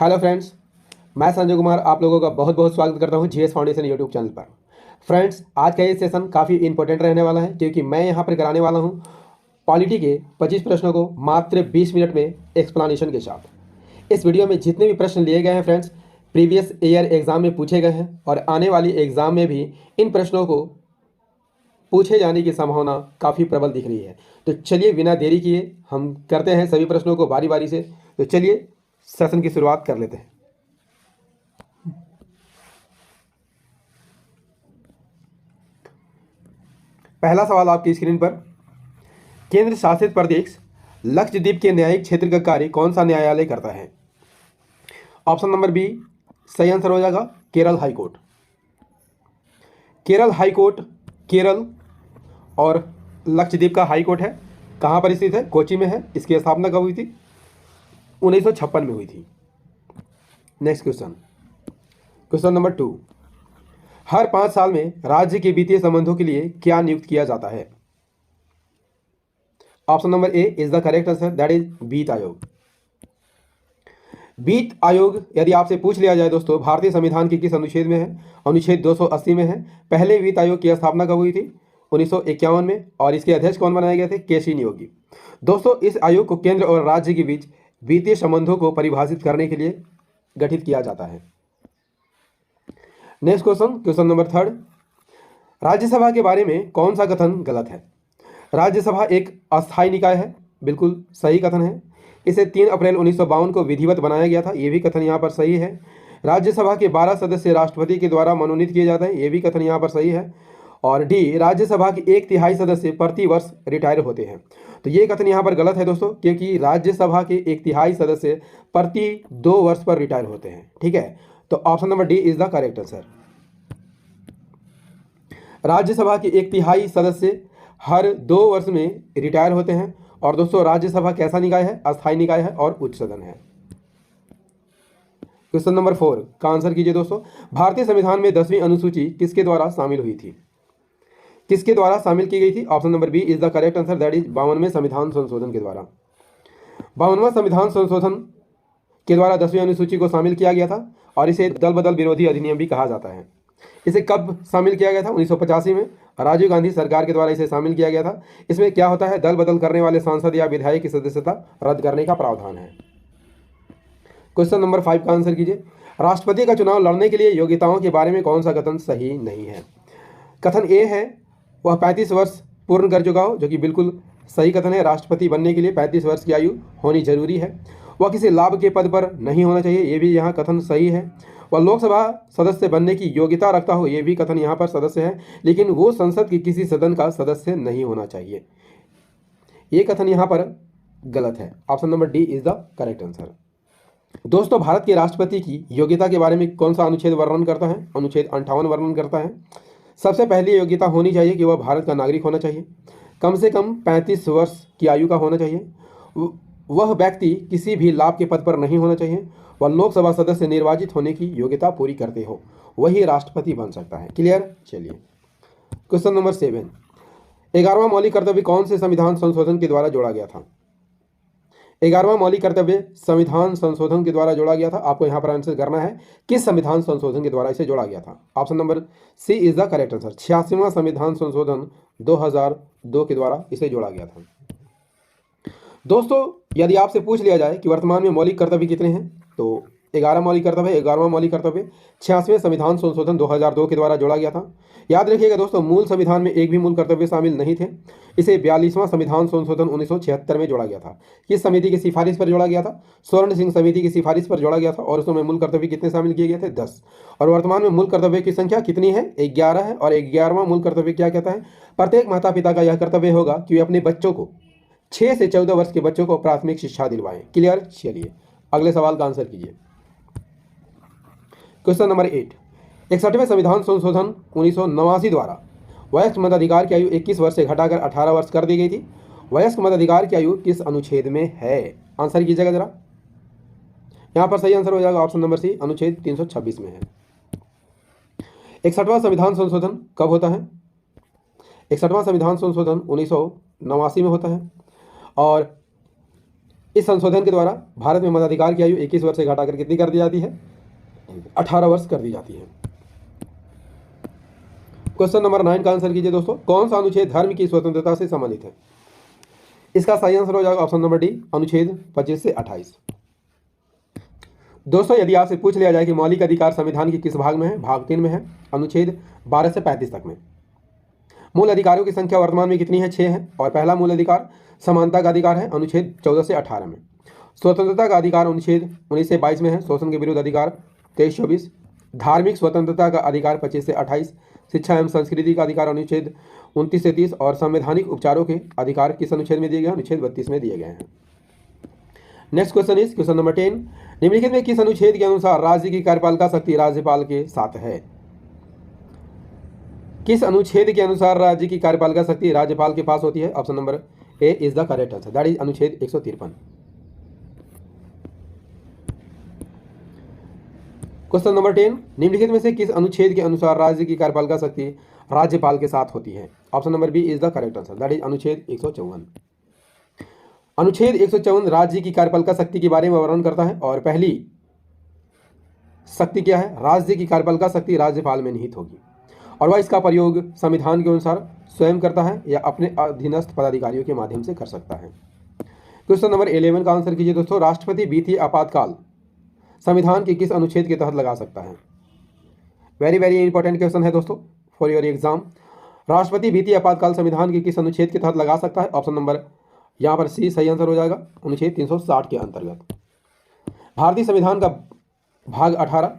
Hello friends, मैं संजय कुमार आप लोगों का बहुत बहुत स्वागत करता हूं जीएस फाउंडेशन यूट्यूब चैनल पर। फ्रेंड्स, आज का ये सेशन काफ़ी इंपॉर्टेंट रहने वाला है क्योंकि मैं यहां पर कराने वाला हूं पॉलिटी के 25 प्रश्नों को मात्र 20 मिनट में एक्सप्लेनेशन के साथ। इस वीडियो में जितने भी प्रश्न लिए गए हैं फ्रेंड्स, प्रीवियस ईयर एग्जाम में पूछे गए हैं और आने वाली एग्जाम में भी इन प्रश्नों को पूछे जाने की संभावना काफ़ी प्रबल दिख रही है। तो चलिए बिना देरी किए हम करते हैं सभी प्रश्नों को बारी बारी से। तो चलिए सेशन की शुरुआत कर लेते हैं। पहला सवाल आपकी स्क्रीन पर, केंद्र शासित प्रदेश लक्षद्वीप के न्यायिक क्षेत्र का कार्य कौन सा न्यायालय करता है? ऑप्शन नंबर बी सही आंसर हो जाएगा केरल हाईकोर्ट। केरल हाईकोर्ट केरल और लक्षद्वीप का हाईकोर्ट है। कहाँ पर स्थित है? कोची में है। इसकी स्थापना कब हुई थी? 1956 में हुई थी। नेक्स्ट क्वेश्चन नंबर 2, हर 5 साल में राज्य के वित्तीय संबंधों के लिए क्या नियुक्त किया जाता है? Option number A is the correct answer, that is वित्त आयोग। वित्त आयोग यदि आपसे पूछ लिया जाए दोस्तों, भारतीय संविधान के किस अनुच्छेद में है? अनुच्छेद 280 में है। पहले वित्त आयोग की स्थापना कब हुई थी? 1951 में। और इसके अध्यक्ष कौन बनाए गए थे? केसी नियोगी। दोस्तों, इस आयोग को केंद्र और राज्य के बीच वित्तीय संबंधों को परिभाषित करने के लिए गठित किया जाता है। नेक्स्ट क्वेश्चन नंबर 3, राज्यसभा के बारे में कौन सा कथन गलत है? राज्यसभा एक अस्थायी निकाय है, बिल्कुल सही कथन है। इसे 3 अप्रैल 1952 को विधिवत बनाया गया था, यह भी कथन यहाँ पर सही है। राज्यसभा के 12 सदस्य राष्ट्रपति के द्वारा मनोनीत किए जाते हैं, यह भी कथन यहाँ पर सही है। और डी, राज्यसभा के 1/3 सदस्य प्रति वर्ष रिटायर होते हैं, तो ये कथन यहाँ पर गलत है दोस्तों, क्योंकि राज्यसभा के 1/3 सदस्य प्रति 2 वर्ष पर रिटायर होते हैं। ठीक है, तो option number D is the correct answer. Rajya Sabha के 1/3 सदस्य हर 2 वर्ष में रिटायर होते हैं। और दोस्तों, राज्यसभा कैसा निकाय है? अस्थायी निकाय है और उच्च सदन है। क्वेश्चन नंबर 4 का आंसर कीजिए दोस्तों। भारतीय संविधान में 10वीं अनुसूची किसके द्वारा शामिल हुई थी? किसके द्वारा शामिल की गई थी? Option number B is the correct answer, that is 52वें संविधान संशोधन के द्वारा। 52वां संविधान संशोधन के द्वारा 10वीं अनुसूची को शामिल किया गया था और इसे दल बदल विरोधी अधिनियम भी कहा जाता है। इसे कब शामिल किया गया था? 1985 में राजीव गांधी सरकार के द्वारा इसे शामिल किया गया था। इसमें क्या होता है? दल बदल करने वाले सांसद या विधायक की सदस्यता रद्द करने का प्रावधान है। क्वेश्चन नंबर 5 का आंसर कीजिए। राष्ट्रपति का चुनाव लड़ने के लिए योग्यताओं के बारे में कौन सा कथन सही नहीं है? कथन ए है वह 35 वर्ष पूर्ण कर चुका हो, जो कि बिल्कुल सही कथन है। राष्ट्रपति बनने के लिए 35 वर्ष की आयु होनी जरूरी है। वह किसी लाभ के पद पर नहीं होना चाहिए, ये भी यहाँ कथन सही है। वह लोकसभा सदस्य बनने की योग्यता रखता हो, ये भी कथन यहाँ पर सदस्य है, लेकिन वो संसद के किसी सदन का सदस्य नहीं होना चाहिए, ये कथन यहाँ पर गलत है। Option number D is the correct answer. दोस्तों, भारत के राष्ट्रपति की योग्यता के बारे में कौन सा अनुच्छेद वर्णन करता है? अनुच्छेद 58 वर्णन करता है। सबसे पहली योग्यता होनी चाहिए कि वह भारत का नागरिक होना चाहिए, कम से कम 35 वर्ष की आयु का होना चाहिए, वह व्यक्ति किसी भी लाभ के पद पर नहीं होना चाहिए, वह लोकसभा सदस्य निर्वाचित होने की योग्यता पूरी करते हो, वही राष्ट्रपति बन सकता है। क्लियर? चलिए क्वेश्चन नंबर 7, 11वां मौलिक कर्तव्य कौन से संविधान संशोधन के द्वारा जोड़ा गया था? 11वां मौलिक कर्तव्य संविधान संशोधन के द्वारा जोड़ा गया था। आपको यहाँ पर आंसर करना है किस संविधान संशोधन के द्वारा इसे जोड़ा गया था। Option number C is the correct answer. 86वां संविधान संशोधन 2002 के द्वारा इसे जोड़ा गया था। दोस्तों, यदि आपसे पूछ लिया जाए कि वर्तमान में मौलिक कर्तव्य कितने हैं, तो 11 मौलिक कर्तव्य, 11वां मौलिक कर्तव्य 86वें संविधान संशोधन 2002 के द्वारा जोड़ा गया था। याद रखिएगा दोस्तों, मूल संविधान में एक भी मूल कर्तव्य शामिल नहीं थे। इसे 42वां संविधान संशोधन 1976 में जोड़ा गया था। किस समिति की सिफारिश पर जोड़ा गया था? स्वर्ण सिंह समिति की सिफारिश पर जोड़ा गया था और उसमें मूल कर्तव्य कितने शामिल किए गए थे? 10। और वर्तमान में मूल कर्तव्य की संख्या कितनी है? 11 है। और 11वां मूल कर्तव्य क्या कहता है? प्रत्येक माता पिता का यह कर्तव्य होगा कि वे अपने बच्चों को 6 से 14 वर्ष के बच्चों को प्राथमिक शिक्षा दिलवाएं। क्लियर? चलिए अगले सवाल का आंसर कीजिए। क्वेश्चन नंबर 8, 61वें संविधान संशोधन 1989 द्वारा वयस्क मताधिकार की आयु 21 वर्ष से घटाकर 18 वर्ष कर दी गई थी। वयस्क मताधिकार की आयु किस अनुच्छेद में है? आंसर कीजिएगा जरा। यहाँ पर सही आंसर हो जाएगा ऑप्शन नंबर सी, अनुच्छेद 326 में है। 61वां संविधान संशोधन कब होता है? 61वां संविधान संशोधन 1989 में होता है। और इस संशोधन के द्वारा भारत में मताधिकार की आयु 21 वर्ष से घटाकर कितनी कर दी जाती है? 18 वर्ष कर दी जाती है। क्वेश्चन नंबर 9 का आंसर कीजिए दोस्तों। कौन सा अनुच्छेद धर्म की स्वतंत्रता से संबंधित है? इसका सही आंसर हो जाएगा ऑप्शन नंबर डी, अनुच्छेद 25 से 28। दोस्तों यदि आपसे पूछ लिया जाए कि मौलिक अधिकार संविधान के किस भाग में है, भाग 3 में है, अनुच्छेद 12 से 35 तक में। मूल अधिकारों की संख्या वर्तमान में कितनी है? 6 है। और पहला मूल अधिकार समानता का अधिकार है, अनुच्छेद 14 से 18 में। स्वतंत्रता का अधिकार अनुच्छेद 19 से 22 में है। शोषण के विरुद्ध अधिकार 23-24। धार्मिक स्वतंत्रता का अधिकार 25 से 28। शिक्षा एवं संस्कृति का अधिकार अनुच्छेद 29 से 30। और संवैधानिक उपचारों के अधिकार किस अनुच्छेद में दिए गए हैं? अनुच्छेद 32 में दिए गए हैं। Next question is question number 10। निम्नलिखित में किस अनुच्छेद के अनुसार राज्य की कार्यपालिका शक्ति राज्यपाल के साथ है? किस अनुच्छेद के अनुसार राज्य की कार्यपालिका शक्ति राज्यपाल के पास होती है? Option number A is the correct answer, that is अनुच्छेद 153। Question number 10। निम्नलिखित में से किस अनुच्छेद के अनुसार राज्य की कार्यपालिका शक्ति राज्यपाल के साथ होती है? Option number B is the correct answer, that is अनुच्छेद 154। अनुच्छेद 154 राज्य की कार्यपालिका शक्ति के बारे में वर्णन करता है। और पहली शक्ति क्या है? राज्य की कार्यपालिका शक्ति राज्यपाल में निहित होगी और वह इसका प्रयोग संविधान के अनुसार स्वयं करता है या अपने अधीनस्थ पदाधिकारियों के माध्यम से कर सकता है। क्वेश्चन नंबर 11 का आंसर कीजिए दोस्तों। राष्ट्रपति वित्तीय आपातकाल संविधान के किस अनुच्छेद के तहत लगा सकता है? वेरी वेरी इंपॉर्टेंट क्वेश्चन है दोस्तों फॉर योर एग्जाम। राष्ट्रपति वित्तीय आपातकाल संविधान के किस अनुच्छेद के तहत लगा सकता है? ऑप्शन नंबर यहाँ पर सी सही आंसर हो जाएगा, अनुच्छेद 360 के अंतर्गत। भारतीय संविधान का भाग 18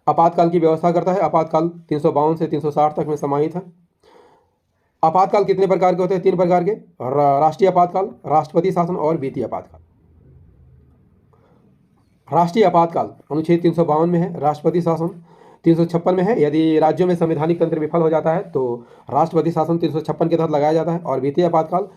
आपातकाल की व्यवस्था करता है। आपातकाल 352 से 360 तक में समाहित है। आपातकाल कितने प्रकार के होते हैं? 3 प्रकार के, राष्ट्रीय आपातकाल, राष्ट्रपति शासन और वित्तीय आपातकाल। राष्ट्रीय आपातकाल अनुच्छेद 352 में है, राष्ट्रपति शासन 356 में है। यदि राज्यों में संवैधानिक तंत्र विफल हो जाता है तो राष्ट्रपति शासन 356 के तहत लगाया जाता है। और वित्तीय आपातकाल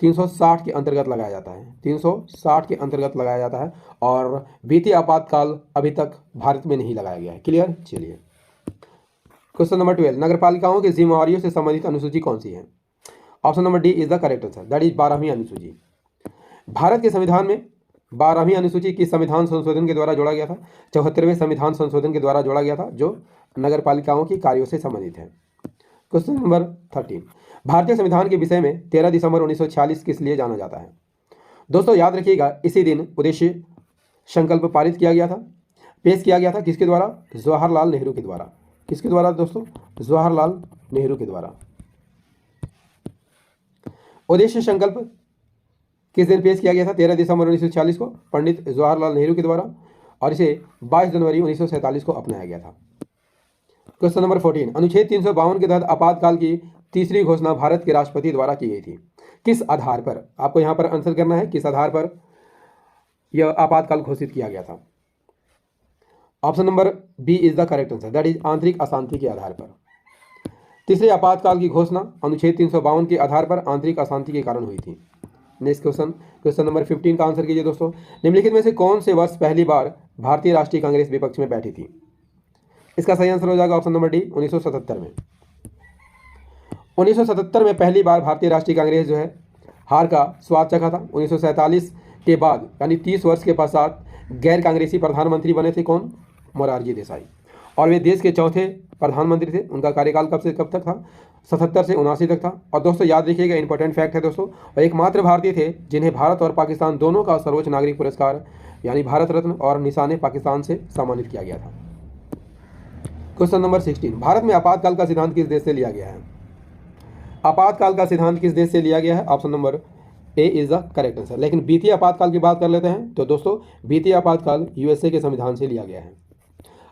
360 के अंतर्गत लगाया जाता है, 360 के अंतर्गत लगाया जाता है। और वित्तीय आपातकाल अभी तक भारत में नहीं लगाया गया है। क्लियर? चलिए क्वेश्चन नंबर 12। नगरपालिकाओं की जिम्मेवारियों से संबंधित अनुसूची कौन सी है? Option number D is the correct answer, that is 12वीं अनुसूची। भारत के संविधान में 12वीं अनुसूची किस संविधान संशोधन के द्वारा जोड़ा गया था? 74वें संविधान संशोधन के द्वारा जोड़ा गया था, जो नगरपालिकाओं की कार्यों से संबंधित है। Question number 13। भारतीय संविधान के विषय में 13 दिसंबर 1946 किस लिए जाना जाता है? दोस्तों याद रखिएगा, इसी दिन उद्देश्य संकल्प पारित किया गया था, पेश किया गया था। किसके द्वारा? जवाहरलाल नेहरू के द्वारा। किसके द्वारा दोस्तों? जवाहरलाल नेहरू के द्वारा। उद्देश्य संकल्प किस दिन पेश किया गया था? 13 दिसंबर 1946 को पंडित जवाहरलाल नेहरू के द्वारा, और इसे 22 जनवरी 1947 को अपनाया गया था। Question number 14। अनुच्छेद 352 के तहत आपातकाल की तीसरी घोषणा भारत के राष्ट्रपति द्वारा की गई थी। किस आधार पर? आपको यहां पर आंसर करना है, किस आधार पर यह आपातकाल घोषित किया गया था? Option number B is the correct answer, that is आंतरिक अशांति के आधार पर। तीसरे आपातकाल की घोषणा अनुच्छेद 352 के आधार पर आंतरिक अशांति के कारण हुई थी। नेक्स्ट क्वेश्चन, क्वेश्चन नंबर 15 का आंसर कीजिए दोस्तों। निम्नलिखित में से कौन से वर्ष पहली बार भारतीय राष्ट्रीय कांग्रेस विपक्ष में बैठी थी? इसका सही आंसर हो जाएगा ऑप्शन नंबर डी, 1977 में। 1977 में पहली बार भारतीय राष्ट्रीय कांग्रेस जो है हार का स्वाद चखा था। 1947 के बाद यानी 30 वर्ष के पश्चात गैर कांग्रेसी प्रधानमंत्री बने थे कौन? मोरारजी देसाई। और वे देश के चौथे प्रधानमंत्री थे। उनका कार्यकाल कब से कब तक था? 77 से 79 तक था। और दोस्तों याद रखिएगा, इंपॉर्टेंट फैक्ट है दोस्तों, और एकमात्र भारतीय थे जिन्हें भारत और पाकिस्तान दोनों का सर्वोच्च नागरिक पुरस्कार यानी भारत रत्न और निशान पाकिस्तान से सम्मानित किया गया था। Question number 16। भारत में आपातकाल का सिद्धांत किस देश से लिया गया है? आपातकाल का सिद्धांत किस देश से लिया गया है? Option number A is the correct answer. लेकिन वित्तीय आपातकाल की बात कर लेते हैं तो दोस्तों वित्तीय आपातकाल यूएसए के संविधान से लिया गया है।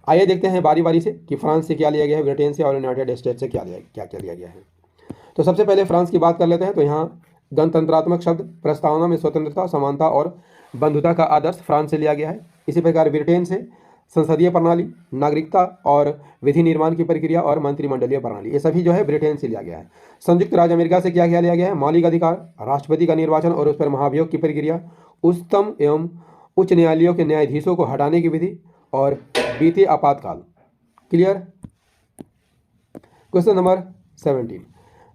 आइए देखते हैं बारी बारी से कि फ्रांस से क्या लिया गया है, ब्रिटेन से और यूनाइटेड स्टेट से क्या लिया गया है। तो सबसे पहले फ्रांस की बात कर लेते हैं। तो यहाँ गणतंत्रात्मक शब्द प्रस्तावना में स्वतंत्रता, समानता और बंधुता का आदर्श फ्रांस से लिया गया है। इसी प्रकार ब्रिटेन से संसदीय प्रणाली, नागरिकता और विधि निर्माण की प्रक्रिया और मंत्रिमंडलीय प्रणाली, ये सभी जो है ब्रिटेन से लिया गया है। संयुक्त राज्य अमेरिका से क्या लिया गया है? मौलिक अधिकार, राष्ट्रपति का निर्वाचन और उस पर महाभियोग की प्रक्रिया, उच्चतम एवं उच्च न्यायालयों के न्यायाधीशों को हटाने की विधि और वित्तीय आपातकाल। क्लियर? Question number 17।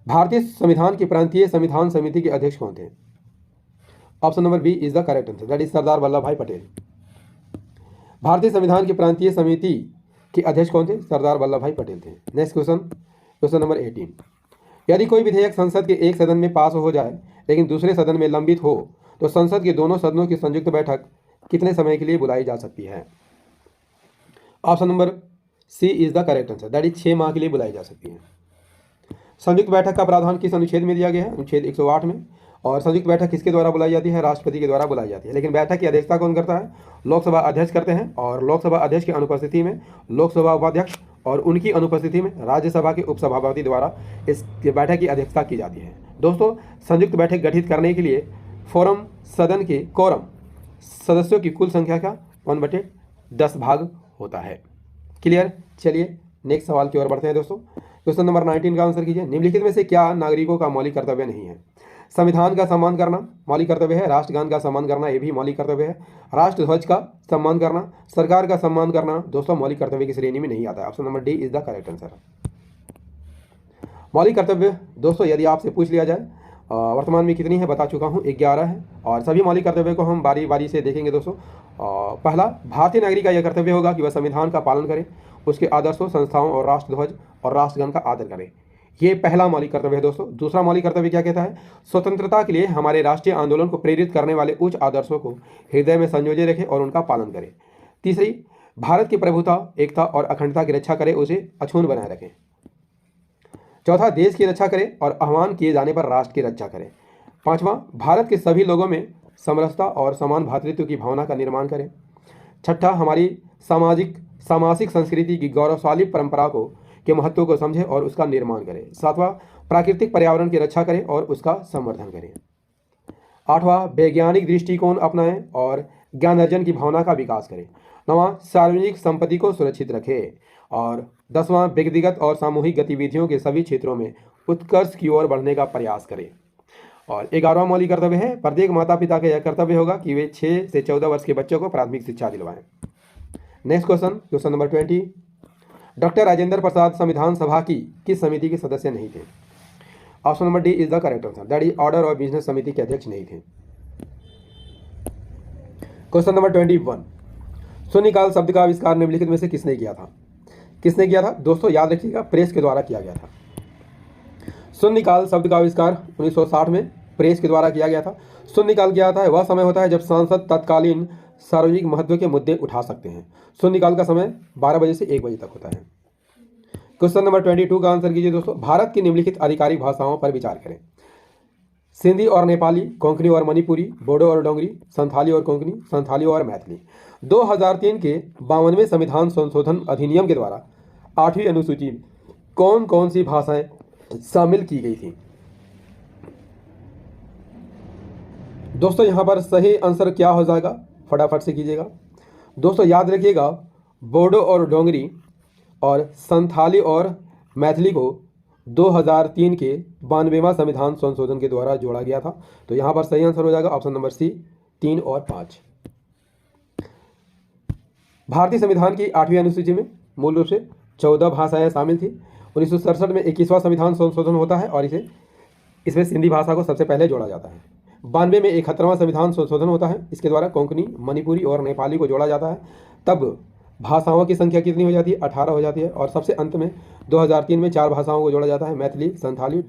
भारतीय संविधान की प्रांतीय संविधान समिति के अध्यक्ष कौन थे? Option number B is the correct answer, that is Sardar Vallabhbhai Patel. भारतीय संविधान की प्रांतीय समिति के अध्यक्ष कौन थे? सरदार वल्लभ भाई पटेल थे। नेक्स्ट क्वेश्चन, क्वेश्चन नंबर 18, यदि कोई विधेयक संसद के एक सदन में पास हो जाए लेकिन दूसरे सदन में लंबित हो तो संसद के दोनों सदनों की संयुक्त बैठक कितने समय के लिए बुलाई जा सकती है? Option number C is the correct answer, that is 6 माह के लिए बुलाई जा सकती है। संयुक्त बैठक का प्रावधान किस अनुच्छेद में दिया गया है? अनुच्छेद 108 में। और संयुक्त बैठक किसके द्वारा बुलाई जाती है? राष्ट्रपति के द्वारा बुलाई जाती है। लेकिन बैठक की अध्यक्षता कौन करता है? लोकसभा अध्यक्ष करते हैं। और लोकसभा अध्यक्ष की अनुपस्थिति में लोकसभा उपाध्यक्ष और उनकी अनुपस्थिति में राज्यसभा के उपसभापति द्वारा इस बैठक की अध्यक्षता की जाती है। दोस्तों, संयुक्त बैठक गठित करने के लिए फोरम सदन के कोरम सदस्यों की कुल संख्या का 1/10 भाग होता है। क्लियर? चलिए नेक्स्ट सवाल की ओर बढ़ते हैं दोस्तों। क्वेश्चन नंबर 19 का आंसर कीजिए। निम्नलिखित में से क्या नागरिकों का मौलिक कर्तव्य नहीं है? संविधान का सम्मान करना मौलिक कर्तव्य है, राष्ट्रगान का सम्मान करना ये भी मौलिक कर्तव्य है, राष्ट्र ध्वज का सम्मान करना, सरकार का सम्मान करना दोस्तों मौलिक कर्तव्य की श्रेणी में नहीं आता है। Option number D is the correct answer. मौलिक कर्तव्य दोस्तों यदि आपसे पूछ लिया जाए वर्तमान में कितनी है, बता चुका हूँ 11 है। और सभी मौलिक कर्तव्य को हम बारी बारी से देखेंगे दोस्तों। पहला, भारतीय नागरिक का यह कर्तव्य होगा कि वह संविधान का पालन करे, उसके आदर्शों, संस्थाओं और राष्ट्रध्वज और राष्ट्रगान का आदर करे। ये पहला मौलिक कर्तव्य है दोस्तों। दूसरा मौलिक कर्तव्य क्या कहता है? स्वतंत्रता के लिए हमारे राष्ट्रीय आंदोलन को प्रेरित करने वाले उच्च आदर्शों को हृदय में संजोए रखे और उनका पालन करे। तीसरी, भारत की प्रभुता, एकता और अखंडता की रक्षा करे, उसे अछूत बनाए रखें। चौथा, देश की रक्षा करे और आह्वान किए जाने पर राष्ट्र की रक्षा करे। पांचवा, भारत के सभी लोगों में समरसता और समान भ्रातृत्व की भावना का निर्माण करें। छठा, हमारी सामाजिक संस्कृति की गौरवशाली परंपरा के महत्व को समझे और उसका निर्माण करें। सातवां, प्राकृतिक पर्यावरण की रक्षा करें और उसका संवर्धन करें। आठवां, वैज्ञानिक दृष्टिकोण अपनाएं और ज्ञान अर्जन की भावना का विकास करें। नौवां, सार्वजनिक संपत्ति को सुरक्षित रखें। और 10वां, व्यक्तिगत और सामूहिक गतिविधियों के सभी क्षेत्रों में उत्कर्ष की ओर बढ़ने का प्रयास करें। और 11वां मौलिक कर्तव्य है, प्रत्येक माता पिता का यह कर्तव्य होगा कि वे 6 से 14 वर्ष के बच्चों को प्राथमिक शिक्षा दिलवाएं। Next question, question number 20, doctor Rajendra Prasad संविधान सभा की किस समिति के सदस्य नहीं थे? Option number D is the correct answer, that is order और बिजनेस समिति के अध्यक्ष नहीं थे। क्वेश्चन नंबर 21, शून्यकाल शब्द का आविष्कार निम्नलिखित में से किसने किया था? किसने किया था दोस्तों? याद रखिएगा, प्रेस के द्वारा किया गया था। शून्यकाल शब्द का आविष्कार 1960 में प्रेस के द्वारा किया गया था। शून्यकाल क्या होता है? वह समय होता है जब सांसद तत्कालीन सार्वजनिक महत्व के मुद्दे उठा सकते हैं। शून्यकाल का समय 12 बजे से 1 बजे तक होता है। क्वेश्चन नंबर 22 का आंसर कीजिए दोस्तों। भारत की निम्नलिखित आधिकारिक भाषाओं पर विचार करें। सिंधी और नेपाली, कोंकणी और मणिपुरी, बोडो और डोंगरी, संथाली और कोंकणी, संथाली और मैथिली। 2003 के 52वें संविधान संशोधन अधिनियम के द्वारा 8वीं अनुसूची में कौन कौन सी भाषाएं शामिल की गई थी? दोस्तों यहाँ पर सही आंसर क्या हो जाएगा, फटाफट से कीजिएगा दोस्तों। याद रखिएगा, बोडो और डोंगरी और संथाली और मैथिली को 2003 के 92वां संविधान संशोधन के द्वारा जोड़ा गया था। तो यहाँ पर सही आंसर हो जाएगा ऑप्शन नंबर सी, 3 और 5। भारतीय संविधान की 8वीं अनुसूची में मूल रूप से 14 भाषाएं शामिल थी। 1967 में 21वां संविधान संशोधन होता है और इसमें सिंधी भाषा को सबसे पहले जोड़ा जाता है। 92 में 71वां संविधान संशोधन होता है, इसके द्वारा कोंकणी, मणिपुरी और नेपाली को जोड़ा जाता है। तब भाषाओं की संख्या कितनी हो जाती है? 18 हो जाती है। और सबसे अंत में 2003 में 4 भाषाओं को जोड़ा जाता है, मैथिली, संथाली,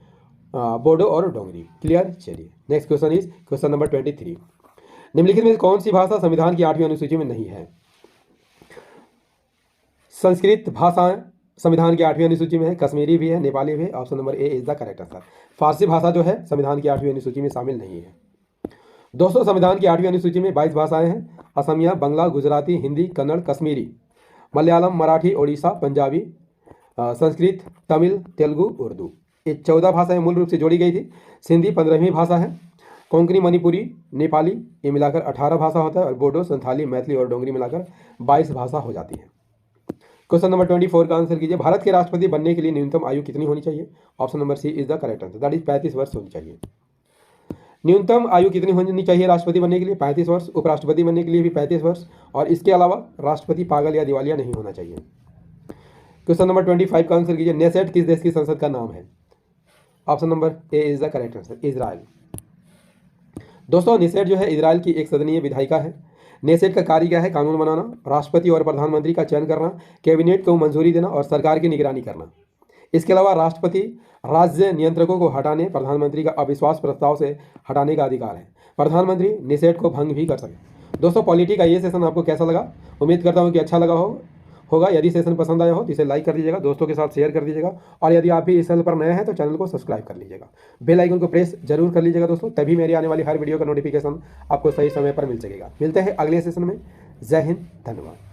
बोडो और डोंगरी। क्लियर? चलिए next question is question number 23, निम्नलिखित में कौन सी भाषा संविधान की 8वीं अनुसूची में नहीं है? संस्कृत भाषाएं संविधान की 8वीं अनुसूची में है, कश्मीरी भी है, नेपाली भी है। Option number A is the correct answer. Farsi भाषा जो है संविधान की 8वीं अनुसूची में शामिल नहीं है। दोस्तों संविधान की 8वीं अनुसूची में 22 भाषाएं हैं, असमिया, बंगला, गुजराती, हिंदी, कन्नड़, कश्मीरी, मलयालम, मराठी, ओडिशा, पंजाबी, संस्कृत, तमिल, तेलुगु, उर्दू। ये 14 भाषाएं मूल रूप से जोड़ी गई थी। सिंधी 15वीं भाषा है, कोंकणी, मणिपुरी, नेपाली ये मिलाकर 18 भाषा होता है और बोडो, संथाली, मैथिली और डोंगरी मिलाकर 22 भाषा हो जाती है। क्वेश्चन नंबर 24 का आंसर कीजिए। भारत के राष्ट्रपति बनने के लिए न्यूनतम आयु कितनी होनी चाहिए? Option number C is the correct answer, that is 35 वर्ष होनी चाहिए। न्यूनतम आयु कितनी होनी चाहिए राष्ट्रपति बनने के लिए? 35 वर्ष। उपराष्ट्रपति बनने के लिए भी 35 वर्ष। और इसके अलावा राष्ट्रपति पागल या दिवालिया नहीं होना चाहिए। क्वेश्चन नंबर 25 का आंसर कीजिए। नेसेट किस देश की संसद का नाम है? Option number A is the correct answer, Israel. दोस्तों नेसेट जो है इजराइल की एक सदनीय विधायिका है। नेसेट का कार्य क्या है? कानून बनाना, राष्ट्रपति और प्रधानमंत्री का चयन करना, कैबिनेट को मंजूरी देना और सरकार की निगरानी करना। इसके अलावा राष्ट्रपति राज्य नियंत्रकों को हटाने, प्रधानमंत्री का अविश्वास प्रस्ताव से हटाने का अधिकार है। प्रधानमंत्री नेसेट को भंग भी कर सकते। दोस्तों पॉलिटी का ये सेशन आपको कैसा लगा? उम्मीद करता हूँ कि अच्छा लगा होगा। यदि सेशन पसंद आया हो तो इसे लाइक कर दीजिएगा, दोस्तों के साथ शेयर कर दीजिएगा, और यदि आप भी इस चैनल पर नए हैं तो चैनल को सब्सक्राइब कर लीजिएगा। बेल आइकन को प्रेस जरूर कर लीजिएगा दोस्तों, तभी मेरी आने वाली हर वीडियो का नोटिफिकेशन आपको सही समय पर मिल सकेगा। मिलते हैं अगले सेशन में। जय हिंद, धन्यवाद।